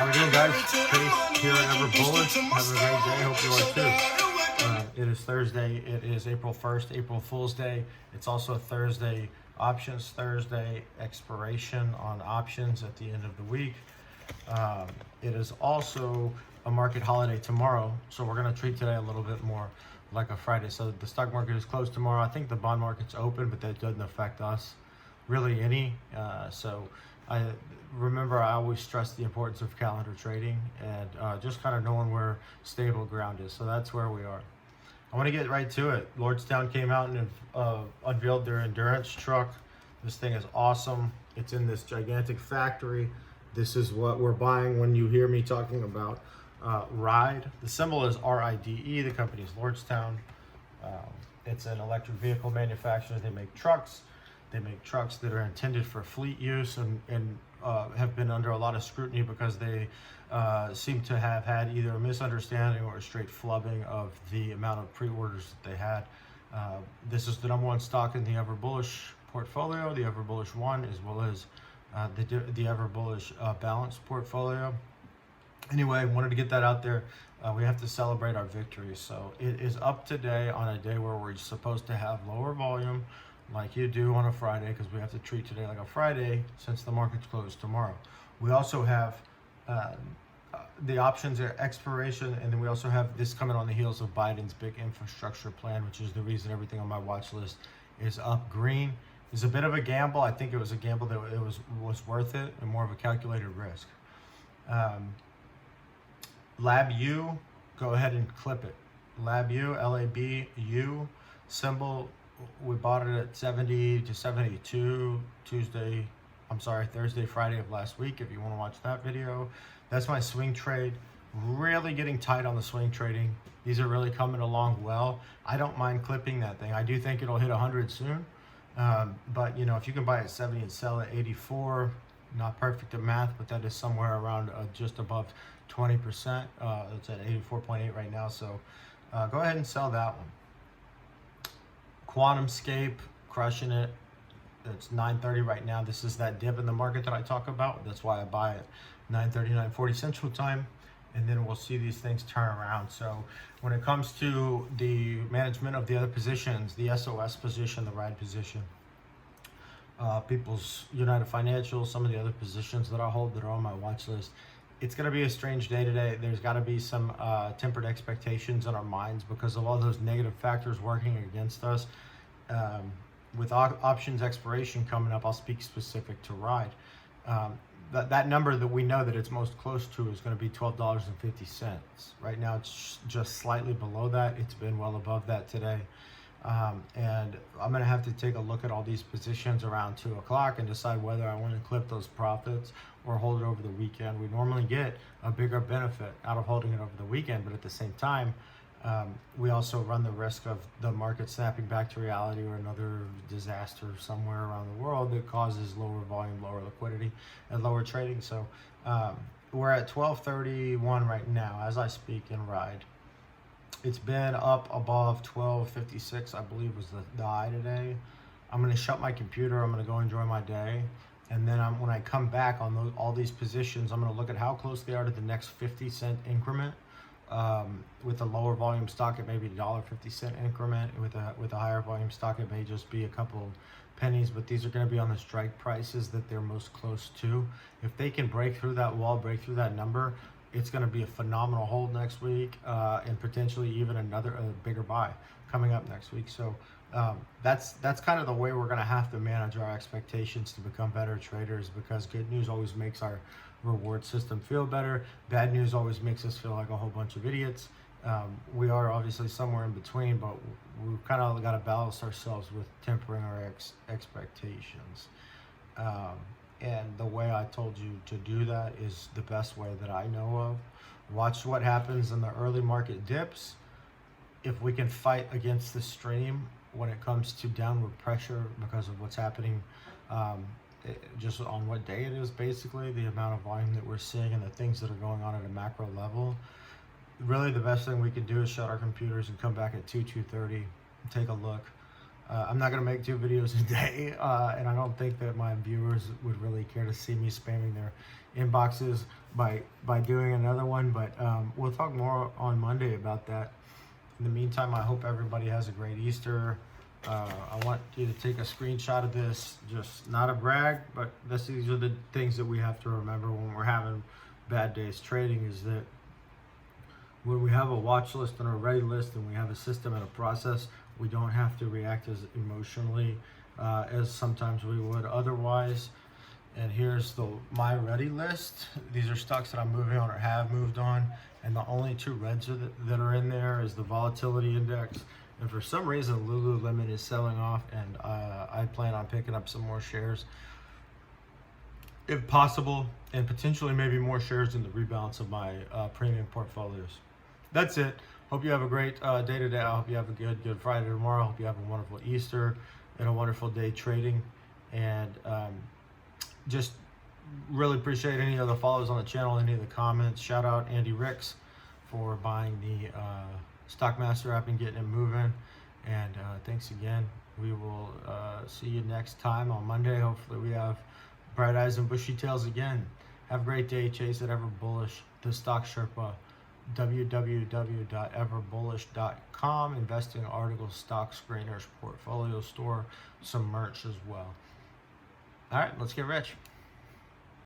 How we doing, guys? Chase here at EVERBULLISH. Have a great day. Hope you are too. It is Thursday. It is April 1st, April Fool's Day. It's also Thursday, Options Thursday, expiration on options at the end of the week. It is also a market holiday tomorrow, so we're going to treat today a little bit more like a Friday. So the stock market is closed tomorrow. I think the bond market's open, but that doesn't affect us really any. So I always stress the importance of calendar trading and just kind of knowing where stable ground is. So that's where we are. I want to get right to it. Lordstown came out and unveiled their endurance truck. This thing is awesome. It's in this gigantic factory. This is what we're buying when you hear me talking about RIDE. The symbol is RIDE. The company is Lordstown. It's an electric vehicle manufacturer. They make trucks. They make trucks that are intended for fleet use and have been under a lot of scrutiny because they seem to have had either a misunderstanding or a straight flubbing of the amount of pre-orders that they had. This is the #1 stock in the EVERBULLISH portfolio, the EVERBULLISH One, as well as the EVERBULLISH Balanced portfolio. Anyway, wanted to get that out there. We have to celebrate our victories. So it is up today on a day where we're supposed to have lower volume, like you do on a Friday, because we have to treat today like a Friday since the market's closed tomorrow. We also have the options expiration, and then we also have this coming on the heels of Biden's big infrastructure plan, which is the reason everything on my watch list is up green. It's a bit of a gamble. I think it was a gamble that it was worth it and more of a calculated risk. LABU, go ahead and clip it. LABU, LABU symbol. We bought it at 70 to 72 Thursday, Friday of last week. If you want to watch that video, that's my swing trade. Really getting tight on the swing trading. These are really coming along well. I don't mind clipping that thing. I do think it'll hit 100 soon. But you know, if you can buy at 70 and sell at 84, not perfect at math, but that is somewhere around just above 20%. It's at 84.8 right now. So go ahead and sell that one. QuantumScape, crushing it. It's 9:30 right now. This is that dip in the market that I talk about. That's why I buy it 9:30, 9:40 Central Time, and then we'll see these things turn around. So when it comes to the management of the other positions, the SOS position, the RIDE position, People's United Financial, some of the other positions that I hold that are on my watch list, it's going to be a strange day today. There's got to be some tempered expectations in our minds because of all those negative factors working against us. With options expiration coming up, I'll speak specific to RIDE. That number that we know that it's most close to is going to be $12.50. Right now, it's just slightly below that. It's been well above that today. And I'm going to have to take a look at all these positions around 2 o'clock and decide whether I want to clip those profits or hold it over the weekend. We normally get a bigger benefit out of holding it over the weekend, but at the same time, we also run the risk of the market snapping back to reality or another disaster somewhere around the world that causes lower volume, lower liquidity, and lower trading. So we're at 12:31 right now as I speak in RIDE. It's been up above 12:56, I believe was the high today. I'm going to shut my computer. I'm going to go enjoy my day. And then when I come back on all these positions, I'm going to look at how close they are to the next 50-cent increment. With a lower volume stock, it may be $1.50 increment. With a higher volume stock, it may just be a couple pennies. But these are going to be on the strike prices that they're most close to. If they can break through that wall, break through that number, it's going to be a phenomenal hold next week, and potentially even a bigger buy coming up next week. So that's kind of the way we're going to have to manage our expectations to become better traders, because good news always makes our reward system feel better. Bad news always makes us feel like a whole bunch of idiots. We are obviously somewhere in between, but we've kind of got to balance ourselves with tempering our expectations. And the way I told you to do that is the best way that I know of. Watch what happens in the early market dips. If we can fight against the stream when it comes to downward pressure because of what's happening, just on what day it is, basically, the amount of volume that we're seeing and the things that are going on at a macro level, really the best thing we can do is shut our computers and come back at 2:30 and take a look. I'm not going to make 2 videos a day, and I don't think that my viewers would really care to see me spamming their inboxes by doing another one, but we'll talk more on Monday about that. In the meantime, I hope everybody has a great Easter. I want you to take a screenshot of this, just not a brag, but these are the things that we have to remember when we're having bad days trading, is that when we have a watch list and a ready list and we have a system and a process, we don't have to react as emotionally as sometimes we would otherwise. And here's my ready list. These are stocks that I'm moving on or have moved on, and the only 2 reds that are in there is the volatility index. And for some reason, Lululemon is selling off, and I plan on picking up some more shares if possible, and potentially maybe more shares in the rebalance of my premium portfolios. That's it. Hope you have a great day today. I hope you have a good Friday tomorrow. I hope you have a wonderful Easter and a wonderful day trading. And just really appreciate any of the follows on the channel, any of the comments. Shout out Andy Ricks for buying the Stockmaster app and getting it moving. And thanks again. We will see you next time on Monday. Hopefully we have bright eyes and bushy tails again. Have a great day. Chase at EVERBULLISH, the Stock Sherpa, www.everbullish.com. Investing articles, stock screeners, portfolio store, some merch as well. All right, let's get rich.